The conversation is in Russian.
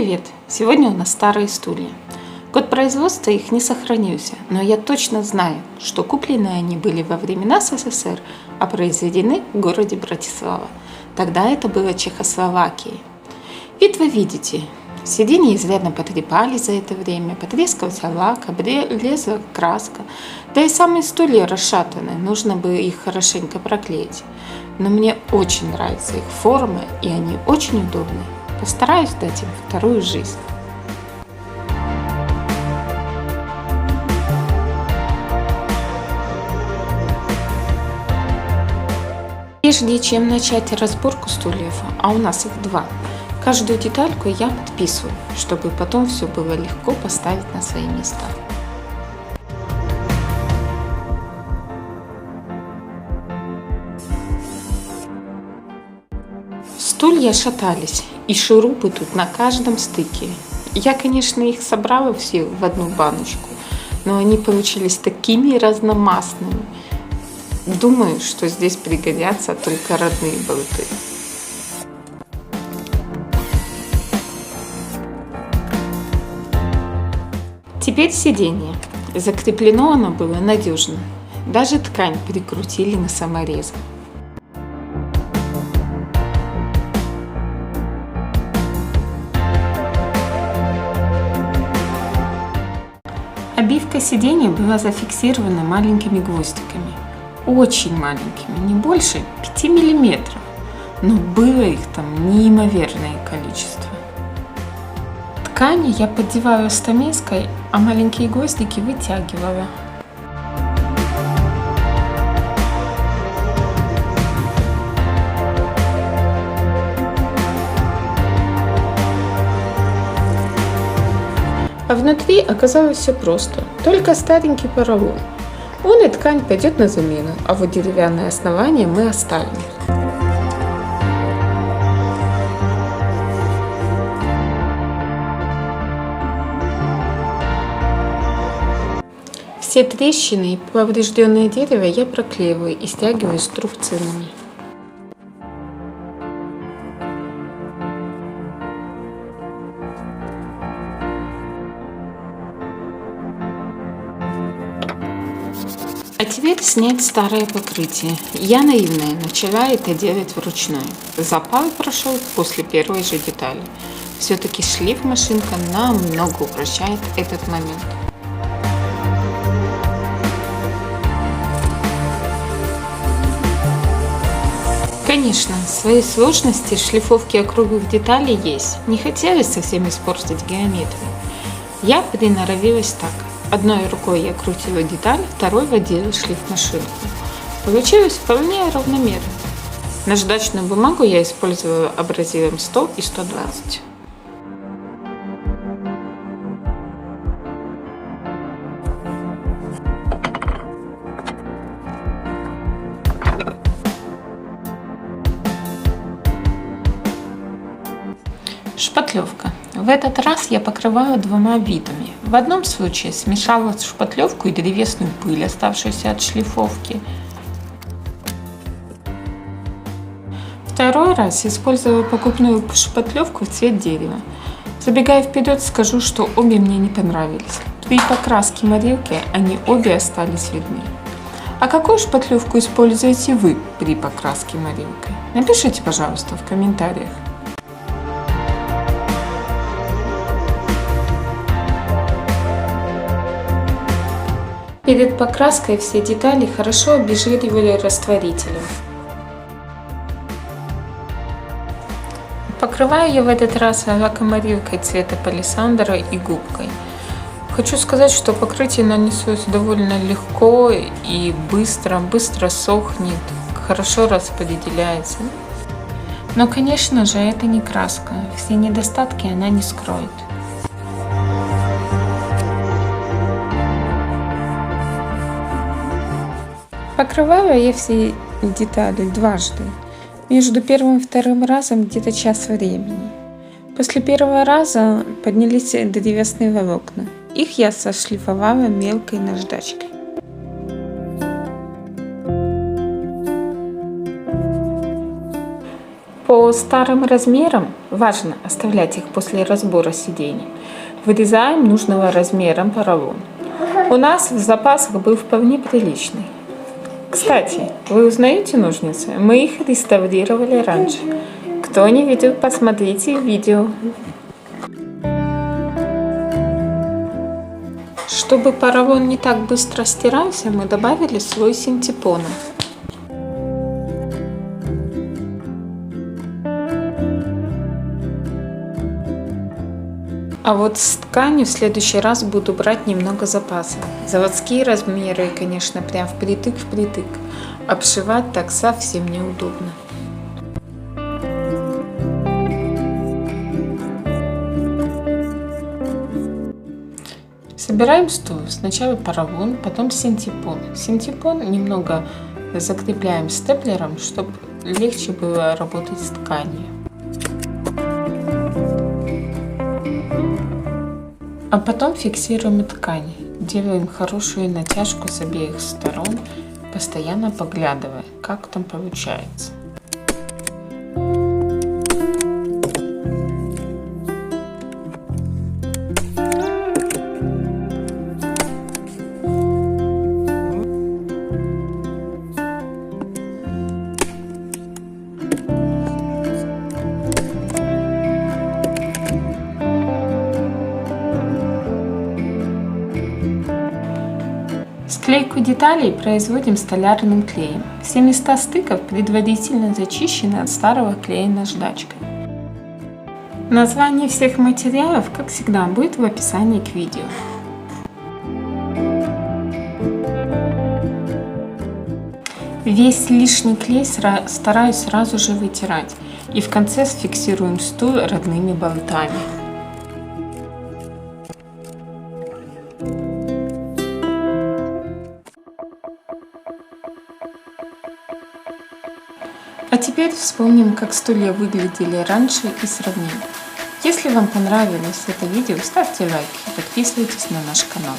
Привет! Сегодня у нас старые стулья. Год производства их не сохранился, но я точно знаю, что куплены они были во времена СССР, а произведены в городе Братислава. Тогда это было Чехословакией. Вид вы видите. Сиденья изрядно потрепались за это время, потрескался лак, облезла краска. Да и самые стулья расшатаны, нужно бы их хорошенько проклеить. Но мне очень нравятся их формы, и они очень удобные. Постараюсь дать им вторую жизнь. Прежде чем начать разборку стульев, а у нас их два, каждую детальку я подписываю, чтобы потом все было легко поставить на свои места. Стулья шатались, и шурупы тут на каждом стыке. Я, конечно, их собрала все в одну баночку, но они получились такими разномастными. Думаю, что здесь пригодятся только родные болты. Теперь сиденье. Закреплено оно было надежно. Даже ткань прикрутили на саморезы. Обивка сиденья была зафиксирована маленькими гвоздиками. Очень маленькими, не больше 5 миллиметров. Но было их там неимоверное количество. Ткани я поддеваю стамеской, а маленькие гвоздики вытягивала. А внутри оказалось все просто, только старенький поролон. Он и ткань пойдет на замену, а вот деревянное основание мы оставим. Все трещины и поврежденное дерево я проклеиваю и стягиваю струбцинами. А теперь снять старое покрытие. Я наивная, начала это делать вручную. Запал прошел после первой же детали. Все-таки шлифмашинка намного упрощает этот момент. Конечно, свои сложности шлифовки округлых деталей есть. Не хотелось совсем испортить геометрию. Я приноровилась так. Одной рукой я крутила деталь, второй водила шлифмашинку. Получилось вполне равномерно. Наждачную бумагу я использовала абразивом 100 и 120. Шпатлевка. В этот раз я покрываю двумя видами. В одном случае смешала шпатлевку и древесную пыль, оставшуюся от шлифовки. Второй раз использовала покупную шпатлевку в цвет дерева. Забегая вперед, скажу, что обе мне не понравились. При покраске морилки они обе остались видны. А какую шпатлевку используете вы при покраске морилкой? Напишите, пожалуйста, в комментариях. Перед покраской все детали хорошо обезжиривали растворителем. Покрываю я в этот раз лакоморилкой цвета палисандра и губкой. Хочу сказать, что покрытие нанесется довольно легко и быстро сохнет, хорошо распределяется. Но, конечно же, это не краска, все недостатки она не скроет. Покрываю я все детали дважды. Между первым и вторым разом где-то час времени. После первого раза поднялись древесные волокна. Их я сошлифовала мелкой наждачкой. По По старым размерам, важно оставлять их после разбора сидений, вырезаем нужного размера поролон. У нас в запасах был вполне приличный. Кстати, вы узнаете ножницы? Мы их реставрировали раньше. Кто не видел, посмотрите видео. Чтобы поролон не так быстро стирался, мы добавили слой синтепона. А вот с тканью в следующий раз буду брать немного запаса. Заводские размеры, конечно, прям впритык. Обшивать так совсем неудобно. Собираем стол. Сначала поролон, потом синтепон. Синтепон немного закрепляем степлером, чтобы легче было работать с тканью. А потом фиксируем ткань. Делаем хорошую натяжку с обеих сторон, постоянно поглядывая, как там получается. Склейку деталей производим столярным клеем. Все места стыков предварительно зачищены от старого клея наждачкой. Название всех материалов, как всегда, будет в описании к видео. Весь лишний клей стараюсь сразу же вытирать и в конце фиксируем стул родными болтами. А теперь вспомним, как стулья выглядели раньше и сравним. Если вам понравилось это видео, ставьте лайк и подписывайтесь на наш канал.